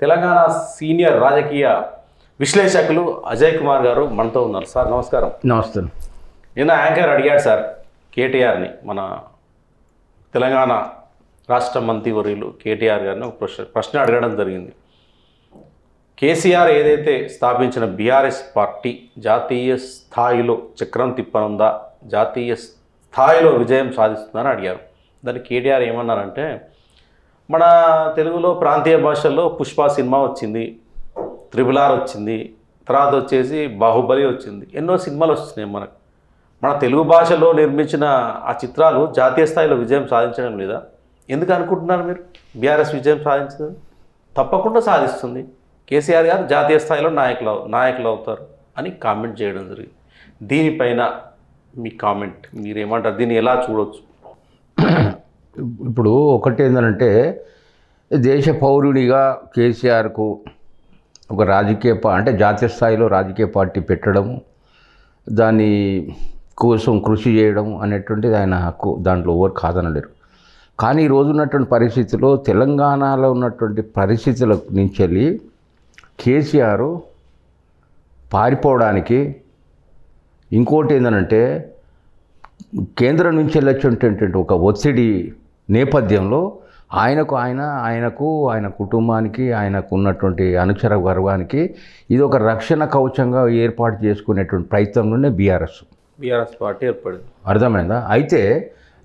Telangana senior రాజకీయ విశ్లేషకులు అజయ్ కుమార్ గారు మనతో ఉన్నారు. సార్ నమస్కారం. నమస్తే. నిన్న యాంకర్ అడిగాడు సార్ కేటీఆర్ని, మన తెలంగాణ రాష్ట్ర మంత్రివర్యులు కేటీఆర్ గారిని ఒక ప్రశ్న అడగడం జరిగింది. కేసీఆర్ ఏదైతే స్థాపించిన బీఆర్ఎస్ పార్టీ జాతీయ స్థాయిలో చక్రం తిప్పనుందా, జాతీయ స్థాయిలో విజయం సాధిస్తుందని అడిగారు. దానికి కేటీఆర్ ఏమన్నారంటే, మన తెలుగులో ప్రాంతీయ భాషల్లో పుష్ప సినిమా వచ్చింది, RRR వచ్చింది, తర్వాత వచ్చేసి బాహుబలి వచ్చింది, ఎన్నో సినిమాలు వస్తున్నాయి. మన తెలుగు భాషలో నిర్మించిన ఆ చిత్రాలు జాతీయ స్థాయిలో విజయం సాధించడం లేదా? ఎందుకు అనుకుంటున్నారు మీరు బీఆర్ఎస్ విజయం సాధించదు? తప్పకుండా సాధిస్తుంది. కేసీఆర్ గారు జాతీయ స్థాయిలో నాయకులు అవుతారు అని కామెంట్ చేయడం జరిగింది. దీనిపైన మీ కామెంట్, మీరేమంటారు? దీన్ని ఎలా చూడవచ్చు? ఇప్పుడు ఒకటి ఏంటంటే, దేశ పౌరునిగా కేసీఆర్కు ఒక అంటే జాతీయ స్థాయిలో రాజకీయ పార్టీ పెట్టడం, దాని కోసం కృషి చేయడం అనేటువంటిది ఆయన హక్కు, దాంట్లో ఎవరు కాదనలేరు. కానీ ఈ రోజు ఉన్నటువంటి పరిస్థితుల్లో, తెలంగాణలో ఉన్నటువంటి పరిస్థితుల నుంచి వెళ్ళి కేసీఆర్ పారిపోవడానికి ఇంకోటి ఏంటంటే, కేంద్రం నుంచి వెళ్ళొచ్చేటువంటి ఒక ఒత్తిడి నేపథ్యంలో ఆయన కుటుంబానికి, ఆయనకు ఉన్నటువంటి అనుచర వర్గానికి ఇది ఒక రక్షణ కవచంగా ఏర్పాటు చేసుకునేటువంటి ప్రయత్నంలోనే బీఆర్ఎస్ పార్టీ ఏర్పడింది. అర్థమైందా? అయితే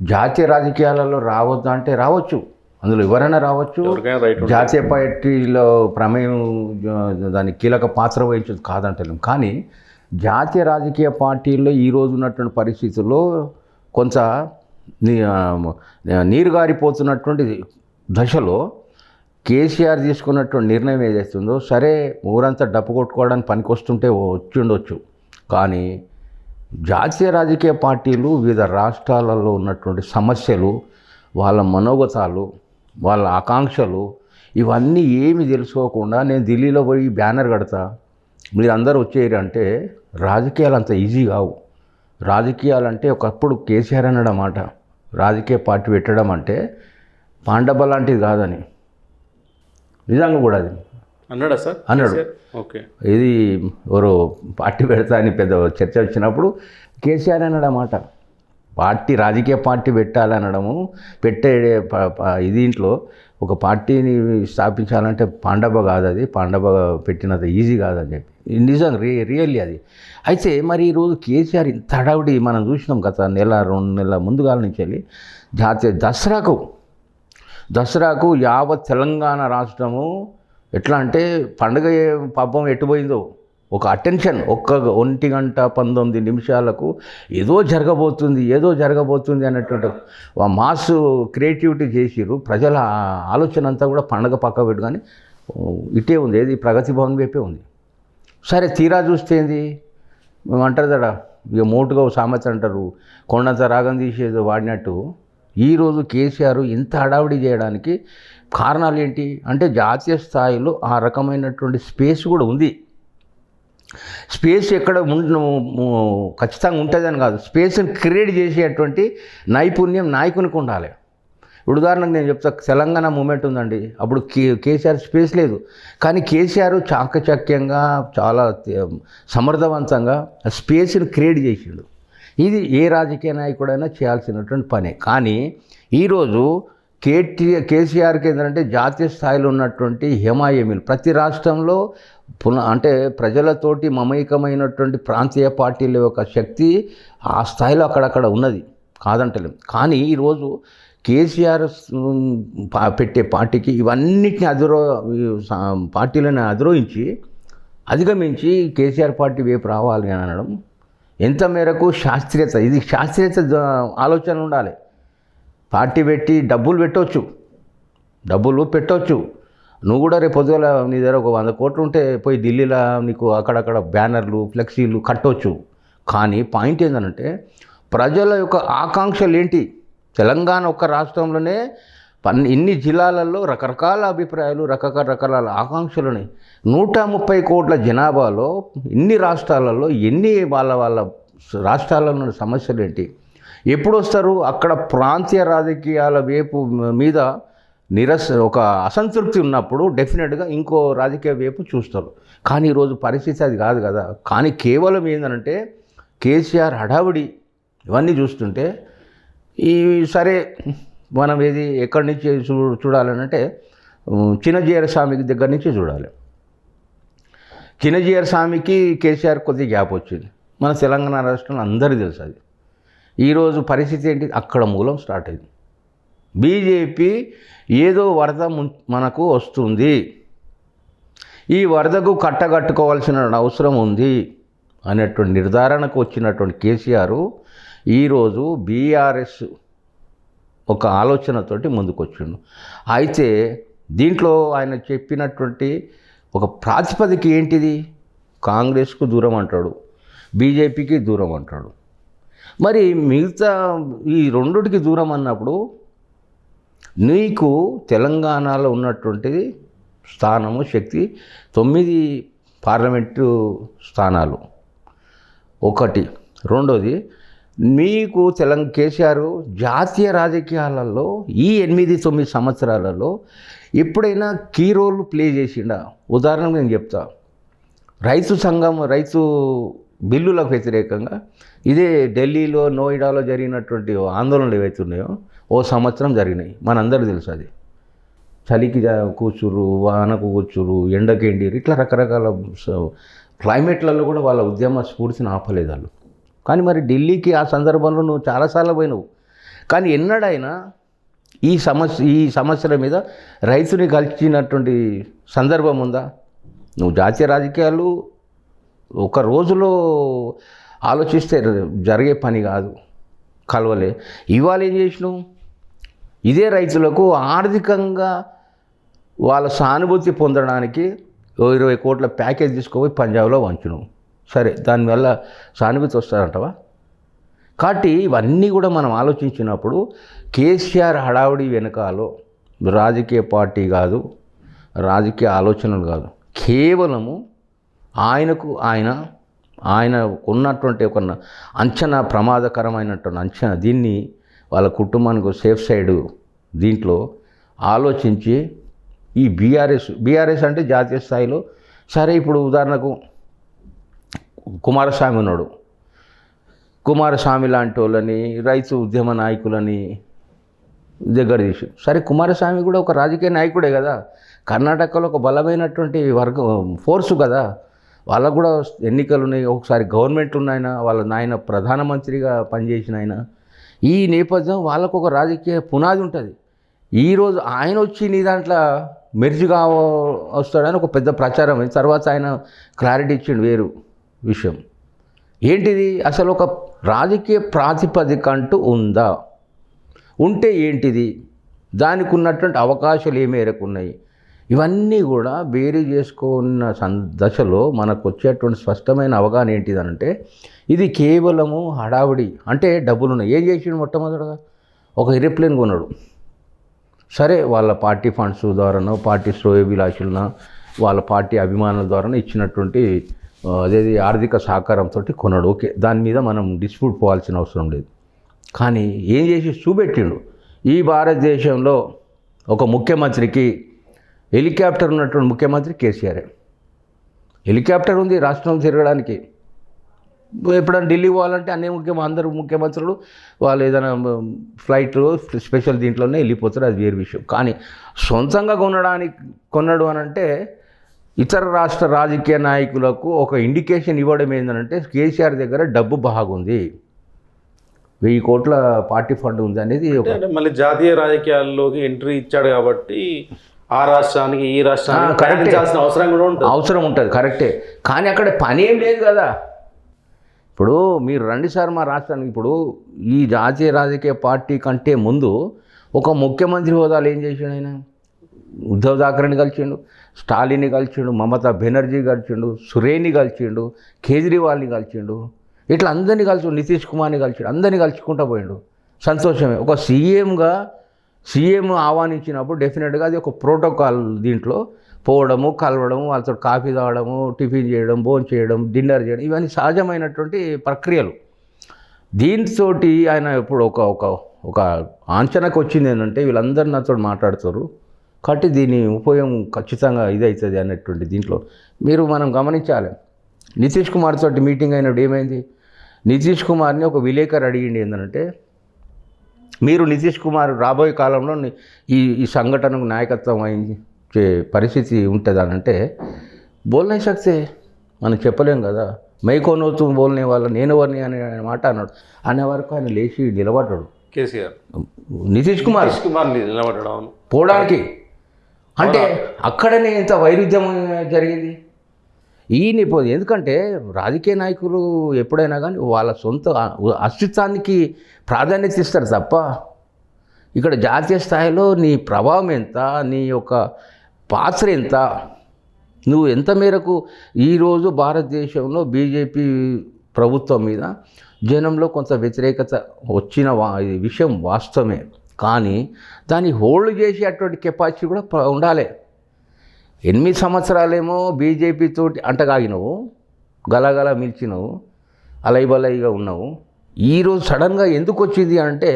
జాతీయ రాజకీయాలలో రావద్దు అంటే రావచ్చు, అందులో ఎవరైనా రావచ్చు. జాతీయ పార్టీలో ప్రమేయం దాని కీలక పాత్ర వహించదు కాదంటలేం. కానీ జాతీయ రాజకీయ పార్టీల్లో ఈరోజు ఉన్నటువంటి పరిస్థితుల్లో కొంత నీరుగారిపోతున్నటువంటి దశలో కేసీఆర్ తీసుకున్నటువంటి నిర్ణయం ఏదైతుందో, సరే ఊరంతా డప్పు కొట్టుకోవడానికి పనికొస్తుంటే వచ్చి ఉండొచ్చు, కానీ జాతీయ రాజకీయ పార్టీలు వివిధ రాష్ట్రాలలో ఉన్నటువంటి సమస్యలు, వాళ్ళ మనోగతాలు, వాళ్ళ ఆకాంక్షలు, ఇవన్నీ ఏమి తెలుసుకోకుండా నేను ఢిల్లీలో పోయి బ్యానర్ కడతా, మీరు అందరూ వచ్చేయరు అంటే రాజకీయాలు అంత ఈజీ కావు. రాజకీయాలంటే ఒకప్పుడు కేసీఆర్ అన్నాడు మాట, రాజకీయ పార్టీ పెట్టడం అంటే పాండవ లాంటిది కాదని. నిజంగా కూడా అది అన్నాడా సార్? అన్నాడు. ఓకే, ఇది ఎవరో పార్టీ పెడతా అని పెద్ద చర్చ వచ్చినప్పుడు కేసీఆర్ అన్నాడు మాట, పార్టీ రాజకీయ పార్టీ పెట్టాలనడము, దీంట్లో ఒక పార్టీని స్థాపించాలంటే పాండవ కాదు, అది పాండవ పెట్టినంత ఈజీ కాదని చెప్పి. నిజంగా రియల్లీ అది. అయితే మరి ఈరోజు కేసీఆర్ ఇంత హడావుడి మనం చూసినాం గత 1-2 నెలల ముందుగాల నుంచి వెళ్ళి జాతీయ దసరాకు యావత్ తెలంగాణ రాష్ట్రము ఎట్లా అంటే పండుగ పబ్బం ఎట్టుపోయిందో, ఒక అటెన్షన్, 1 గంట 19 నిమిషాలకు ఏదో జరగబోతుంది అన్నటువంటి మాస్ క్రియేటివిటీ చేసిర్రు. ప్రజల ఆలోచన అంతా కూడా పండుగ పక్క పెట్టు, కానీ ఇటే ఉంది, ఏది ప్రగతి భవన్ వైపే ఉంది. సరే తీరా చూస్తే ఏంది అంటారు కదా, ఇక మోటుగా సామెత అంటారు, కొండంత రాగం తీసేది వాడినట్టు. ఈరోజు కేసీఆర్ ఇంత హడావిడి చేయడానికి కారణాలు ఏంటి అంటే, జాతీయ స్థాయిలో ఆ రకమైనటువంటి స్పేస్ కూడా ఉంది. స్పేస్ ఎక్కడ ఖచ్చితంగా ఉంటుందని కాదు, స్పేస్ని క్రియేట్ చేసేటువంటి నైపుణ్యం నాయకునికి ఉండాలి. ఇప్పుడు ఉదాహరణకు నేను చెప్తా, తెలంగాణ మూమెంట్ ఉందండి, అప్పుడు కేసీఆర్ స్పేస్ లేదు, కానీ కేసీఆర్ చాకచక్యంగా చాలా సమర్థవంతంగా స్పేస్ని క్రియేట్ చేసిండు. ఇది ఏ రాజకీయ నాయకుడైనా చేయాల్సినటువంటి పనే. కానీ ఈరోజు కేసీఆర్కి ఏంటంటే, జాతీయ స్థాయిలో ఉన్నటువంటి హేమాయేమీలు ప్రతి రాష్ట్రంలో అంటే ప్రజలతోటి మమైకమైనటువంటి ప్రాంతీయ పార్టీల యొక్క శక్తి ఆ స్థాయిలో అక్కడక్కడ ఉన్నది కాదంటలేం. కానీ ఈరోజు కేసీఆర్ పెట్టే పార్టీకి ఇవన్నిటిని పార్టీలను అధిగమించి కేసీఆర్ పార్టీ వైపు రావాలి అని అనడం ఎంత మేరకు శాస్త్రీయత, ఇది శాస్త్రీయత ఆలోచన ఉండాలి. పార్టీ పెట్టి డబ్బులు పెట్టవచ్చు. నువ్వు కూడా రేపు పొద్దుగల నీ దగ్గర ఒక 100 కోట్లు ఉంటే పోయి ఢిల్లీలో నీకు అక్కడక్కడ బ్యానర్లు, ఫ్లెక్సీలు కట్టవచ్చు. కానీ పాయింట్ ఏంటంటే, ప్రజల యొక్క ఆకాంక్షలు ఏంటి? తెలంగాణ ఒక్క రాష్ట్రంలోనే ఇన్ని జిల్లాలలో రకరకాల అభిప్రాయాలు, రకరకాల ఆకాంక్షలని, 130 కోట్ల జనాభాలో ఇన్ని రాష్ట్రాలలో ఎన్ని వాళ్ళ రాష్ట్రాలలో సమస్యలు ఏంటి? ఎప్పుడు వస్తారు? అక్కడ ప్రాంతీయ రాజకీయాల వైపు మీద ఒక అసంతృప్తి ఉన్నప్పుడు డెఫినెట్గా ఇంకో రాజకీయ వైపు చూస్తారు. కానీ ఈరోజు పరిస్థితి అది కాదు కదా. కానీ కేవలం ఏంటంటే కేసీఆర్ హడావిడి ఇవన్నీ చూస్తుంటే ఈ సరే మనం ఏది ఎక్కడి నుంచి చూడాలనంటే చిన్నజీయర్ స్వామికి దగ్గర నుంచి చూడాలి. చిన్నజీయర్ స్వామికి కేసీఆర్ కొద్దిగా గ్యాప్ వచ్చింది. మన తెలంగాణ రాష్ట్రంలో అందరికీ తెలుసు అది. ఈరోజు పరిస్థితి ఏంటి, అక్కడ మూలం స్టార్ట్ అయింది. బీజేపీ ఏదో వరద మనకు వస్తుంది, ఈ వరదకు కట్టగట్టుకోవాల్సిన అవసరం ఉంది అనేటువంటి నిర్ధారణకు వచ్చినటువంటి కేసీఆర్ ఈరోజు బీఆర్ఎస్ ఒక ఆలోచనతోటి ముందుకొచ్చిండు. అయితే దీంట్లో ఆయన చెప్పినటువంటి ఒక ప్రాతిపదిక ఏంటిది, కాంగ్రెస్కు దూరం అంటాడు, బీజేపీకి దూరం అంటాడు. మరి మిగతా ఈ రెండుటికి దూరం అన్నప్పుడు నీకు తెలంగాణలో ఉన్నటువంటిది స్థానము శక్తి 9 పార్లమెంటు స్థానాలు ఒకటి. రెండోది మీకు కేసీఆర్ జాతీయ రాజకీయాలలో ఈ 8-9 సంవత్సరాలలో ఎప్పుడైనా కీ రోల్ ప్లే చేసిండా? ఉదాహరణకు నేను చెప్తా. రైతు బిల్లులకు వ్యతిరేకంగా ఇదే ఢిల్లీలో నోయిడాలో జరిగినటువంటి ఆందోళనలు ఏవైతున్నాయో ఓ సంవత్సరం జరిగినాయి, మనందరూ తెలుసు. అది చలికి కూర్చురు, వానకు కూర్చురు, ఎండకేండిరు, ఇట్లా రకరకాల క్లైమేట్లలో కూడా వాళ్ళ ఉద్యమ స్ఫూర్తిని ఆపలేదు వాళ్ళు. కానీ మరి ఢిల్లీకి ఆ సందర్భంలో నువ్వు చాలాసార్లు పోయినావు, కానీ ఎన్నడైనా ఈ సమస్యల మీద రైతుని కలిసినటువంటి సందర్భం ఉందా? నువ్వు జాతీయ రాజకీయాలు ఒక రోజులో ఆలోచిస్తే జరిగే పని కాదు, కలవలే. ఇవాళ ఏం చేసినావు, ఇదే రైతులకు ఆర్థికంగా వాళ్ళ సానుభూతి పొందడానికి 20 కోట్ల ప్యాకేజ్ తీసుకుపోయి పంజాబ్లో వంచినావు. సరే, దానివల్ల సానుభూతి వస్తారంటవా? కాబట్టి ఇవన్నీ కూడా మనం ఆలోచించినప్పుడు కేసీఆర్ హడావుడి వెనకాలో రాజకీయ పార్టీ కాదు, రాజకీయ ఆలోచనలు కాదు, కేవలము ఆయన ఉన్నటువంటి ఒక అంచనా, ప్రమాదకరమైనటువంటి అంచనా, దీన్ని వాళ్ళ కుటుంబానికి సేఫ్ సైడ్ దీంట్లో ఆలోచించి ఈ బీఆర్ఎస్ అంటే జాతీయ స్థాయిలో సరే. ఇప్పుడు ఉదాహరణకు కుమారస్వామి ఉన్నాడు, కుమారస్వామి లాంటి వాళ్ళని రైతు ఉద్యమ నాయకులని దగ్గర తీసి, సరే కుమారస్వామి కూడా ఒక రాజకీయ నాయకుడే కదా, కర్ణాటకలో ఒక బలమైనటువంటి ఫోర్సు కదా, వాళ్ళకు కూడా ఎన్నికలు ఉన్నాయి, ఒకసారి గవర్నమెంట్ ఉన్నాయన, వాళ్ళ నాయన ప్రధానమంత్రిగా పనిచేసిన ఆయన. ఈ నేపథ్యం వాళ్ళకు ఒక రాజకీయ పునాది ఉంటుంది. ఈరోజు ఆయన వచ్చి నీ దాంట్లో మెర్జిగా వస్తాడని ఒక పెద్ద ప్రచారం అయింది. తర్వాత ఆయన క్లారిటీ ఇచ్చిండు వేరు విషయం. ఏంటిది, అసలు ఒక రాజకీయ ప్రాతిపదిక అంటూ ఉందా? ఉంటే ఏంటిది, దానికి ఉన్నటువంటి అవకాశాలు ఏ మేరకు ఉన్నాయి, ఇవన్నీ కూడా బేరీ చేసుకున్న దశలో మనకు వచ్చేటువంటి స్పష్టమైన అవగాహన ఏంటిదనంటే ఇది కేవలము హడావుడి. అంటే డబ్బులున్నాయి. ఏం చేసిండు, మొట్టమొదటిగా ఒక ఏరోప్లేన్ కొన్నాడు. సరే, వాళ్ళ పార్టీ ఫండ్స్ ద్వారానో, పార్టీ శ్రేయోభిలాషులనో, వాళ్ళ పార్టీ అభిమానుల ద్వారానో ఇచ్చినటువంటి అదేది ఆర్థిక సహకారంతో కొన్నాడు. ఓకే, దాని మీద మనం డిస్ప్యూట్ పోవాల్సిన అవసరం లేదు. కానీ ఏం చేసి చూపెట్టిండు, ఈ భారతదేశంలో ఒక ముఖ్యమంత్రికి హెలికాప్టర్ ఉన్నటువంటి ముఖ్యమంత్రి కేసీఆర్. హెలికాప్టర్ ఉంది రాష్ట్రం తిరగడానికి. ఎప్పుడైనా ఢిల్లీ పోవాలంటే అందరూ ముఖ్యమంత్రులు వాళ్ళు ఏదైనా ఫ్లైట్లో స్పెషల్ దీంట్లోనే వెళ్ళిపోతారు, అది వేరు విషయం. కానీ సొంతంగా కొన్నాడు అని అంటే ఇతర రాష్ట్ర రాజకీయ నాయకులకు ఒక ఇండికేషన్ ఇవ్వడం ఏంటంటే కేసీఆర్ దగ్గర డబ్బు బాగుంది, 1000 కోట్ల పార్టీ ఫండ్ ఉంది అనేది. మళ్ళీ జాతీయ రాజకీయాల్లోకి ఎంట్రీ ఇచ్చాడు కాబట్టి ఆ రాష్ట్రానికి ఈ రాష్ట్రానికి కరెక్ట్ అవసరం కూడా ఉంటుంది, అవసరం ఉంటుంది, కరెక్టే. కానీ అక్కడ పని ఏం లేదు కదా. ఇప్పుడు మీరు రండి సార్ మా రాష్ట్రానికి. ఇప్పుడు ఈ జాతీయ రాజకీయ పార్టీ కంటే ముందు ఒక ముఖ్యమంత్రి హోదాలు ఏం చేసిండు ఆయన? ఉద్ధవ్ ఠాక్రేని కలిసిండు, స్టాలిన్ని కలిసిండు, మమతా బెనర్జీ కలిసిండు, సురేన్ని కలిసిండు, కేజ్రీవాల్ని కలిసిండు, ఇట్లా అందరినీ కలిసి, నితీష్ కుమార్ని కలిసిండు, అందరినీ కలుసుకుంటూ పోయిండు. సంతోషమే. ఒక సీఎం ఆహ్వానించినప్పుడు డెఫినెట్గా అది ఒక ప్రోటోకాల్. దీంట్లో పోవడము, కలవడము, వాళ్ళతో కాఫీ తాగడము, టిఫిన్ చేయడం, భోజనం చేయడం, డిన్నర్ చేయడం, ఇవన్నీ సహజమైనటువంటి ప్రక్రియలు. దీంతో ఆయన ఇప్పుడు ఒక ఒక ఆంచనకు వచ్చింది ఏంటంటే వీళ్ళందరూ నాతో మాట్లాడుతారు కాబట్టి దీని ఉపయోగం ఖచ్చితంగా ఇదవుతుంది అన్నటువంటి దీంట్లో మనం గమనించాలి. నితీష్ కుమార్ తోటి మీటింగ్ అయినప్పుడు ఏమైంది, నితీష్ కుమార్ని ఒక విలేకరు అడిగింది ఏంటంటే మీరు నితీష్ కుమార్ రాబోయే కాలంలో ఈ సంఘటనకు నాయకత్వం వహించే పరిస్థితి ఉంటుంది అని అంటే బోల్నే సక్తే మనం చెప్పలేం కదా. మైకోనవుతూ బోల్నే వాళ్ళ నేను ఎవరిని అనే మాట అన్నాడు. అనే వరకు ఆయన లేచి నిలబడ్డాడు కేసీఆర్ నితీష్ కుమార్ నిలబడడం పోవడానికి. అంటే అక్కడనే ఇంత వైరుధ్యం జరిగింది. ఎందుకంటే రాజకీయ నాయకులు ఎప్పుడైనా కానీ వాళ్ళ సొంత అస్తిత్వానికి ప్రాధాన్యత ఇస్తారు తప్ప ఇక్కడ జాతీయ స్థాయిలో నీ ప్రభావం ఎంత, నీ యొక్క పాత్ర ఎంత, నువ్వు ఎంత మేరకు ఈరోజు భారతదేశంలో బీజేపీ ప్రభుత్వం మీద జనంలో కొంత వ్యతిరేకత వచ్చిన విషయం వాస్తవమే. కానీ దాన్ని హోల్డ్ చేసి అటువంటి కెపాసిటీ కూడా ఉండాలి. 8 సంవత్సరాలేమో బీజేపీతో అంటగాగినవు, గలగల మిల్చినవు, అలైబలైగా ఉన్నావు. ఈరోజు సడన్గా ఎందుకు వచ్చింది అంటే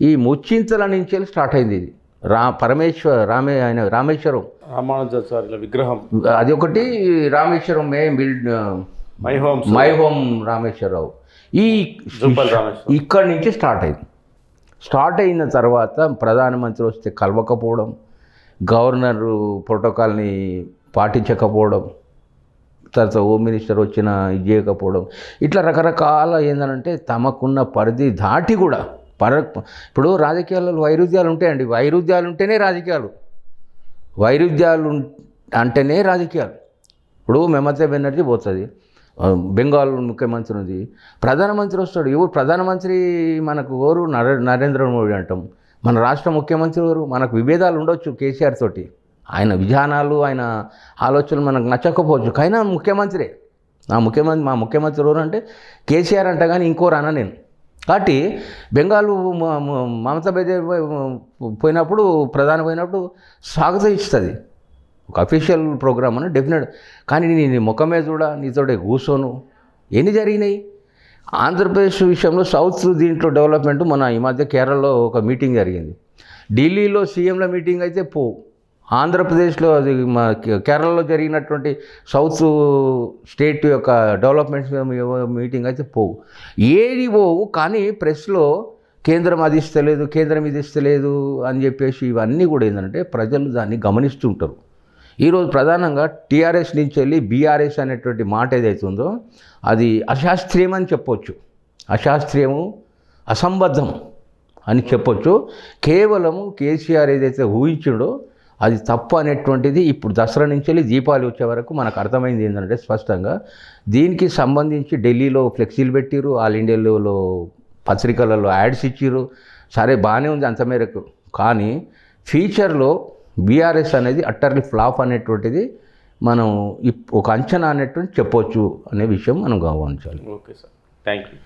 ఈ ముచ్చింతల నుంచి స్టార్ట్ అయింది. ఇది రామేశ్వరం రామానుజాచార్యుల విగ్రహం అది ఒకటి, రామేశ్వరం మై హోమ్ రామేశ్వరరావు ఇక్కడి నుంచి స్టార్ట్ అయిన తర్వాత ప్రధానమంత్రి వస్తే కలవకపోవడం, గవర్నర్ ప్రోటోకాల్ని పాటించకపోవడం, తర్వాత హోమ్ మినిస్టర్ వచ్చిన ఇది చేయకపోవడం, ఇట్లా రకరకాల ఏంటంటే తమకున్న పరిధి దాటి కూడా ఇప్పుడు రాజకీయాలలో వైరుధ్యాలు ఉంటాయండి. వైరుధ్యాలు ఉంటేనే రాజకీయాలు, అంటేనే రాజకీయాలు. ఇప్పుడు మమతా బెనర్జీ పోతుంది, బెంగాల్ ముఖ్యమంత్రి ఉంది, ప్రధానమంత్రి వస్తాడు. ఎవరు ప్రధానమంత్రి మనకు ఎవరు నరేంద్ర మోడీ అంటాం. మన రాష్ట్ర ముఖ్యమంత్రి ఎవరు, మనకు విభేదాలు ఉండొచ్చు కేసీఆర్ తోటి, ఆయన విధానాలు ఆయన ఆలోచనలు మనకు నచ్చకపోవచ్చు, కానీ ముఖ్యమంత్రే. మా ముఖ్యమంత్రి ఎవరు అంటే కేసీఆర్ అంట, కానీ ఇంకోరు అన్న నేను. కాబట్టి బెంగాల్ మమతా బెనర్జీ పోయినప్పుడు ప్రధాని పోయినప్పుడు స్వాగతం ఇస్తుంది, ఒక అఫీషియల్ ప్రోగ్రామ్ అని డెఫినెట్. కానీ నీ ముఖమే చూడ, నీతోటే కూర్చోను. ఎన్ని జరిగినాయి ఆంధ్రప్రదేశ్ విషయంలో సౌత్ దీంట్లో డెవలప్మెంట్. మన ఈ మధ్య కేరళలో ఒక మీటింగ్ జరిగింది, ఢిల్లీలో సీఎంల మీటింగ్ అయితే ఆంధ్రప్రదేశ్లో అది కేరళలో జరిగినటువంటి సౌత్ స్టేట్ యొక్క డెవలప్మెంట్స్ మీటింగ్ అయితే ఏది కానీ ప్రెస్లో కేంద్రం అది ఇస్తలేదు, కేంద్రం ఇది ఇస్తలేదు అని చెప్పేసి ఇవన్నీ కూడా ఏంటంటే ప్రజలు దాన్ని గమనిస్తుంటారు. ఈరోజు ప్రధానంగా టీఆర్ఎస్ నుంచి వెళ్ళి బీఆర్ఎస్ అనేటువంటి మాట ఏదైతుందో అది అశాస్త్రీయం అని చెప్పొచ్చు, అశాస్త్రీయము అసంబద్ధం అని చెప్పొచ్చు. కేవలము కేసీఆర్ ఏదైతే ఊహించిండో అది తప్పు అనేటువంటిది ఇప్పుడు దసరా నుంచి వెళ్ళి దీపావళి వచ్చే వరకు మనకు అర్థమైంది ఏంటంటే స్పష్టంగా. దీనికి సంబంధించి ఢిల్లీలో ఫ్లెక్సీలు పెట్టిరు, ఆల్ ఇండియాలో పత్రికలలో యాడ్స్ ఇచ్చిరు, సరే బాగానే ఉంది అంత మేరకు. కానీ ఫ్యూచర్లో బీఆర్ఎస్ అనేది అట్టర్లీ ఫ్లాప్ అనేటువంటిది మనం ఒక అంచనా అనేటువంటి చెప్పొచ్చు అనే విషయం మనం గమనించాలి. Okay sir, thank you.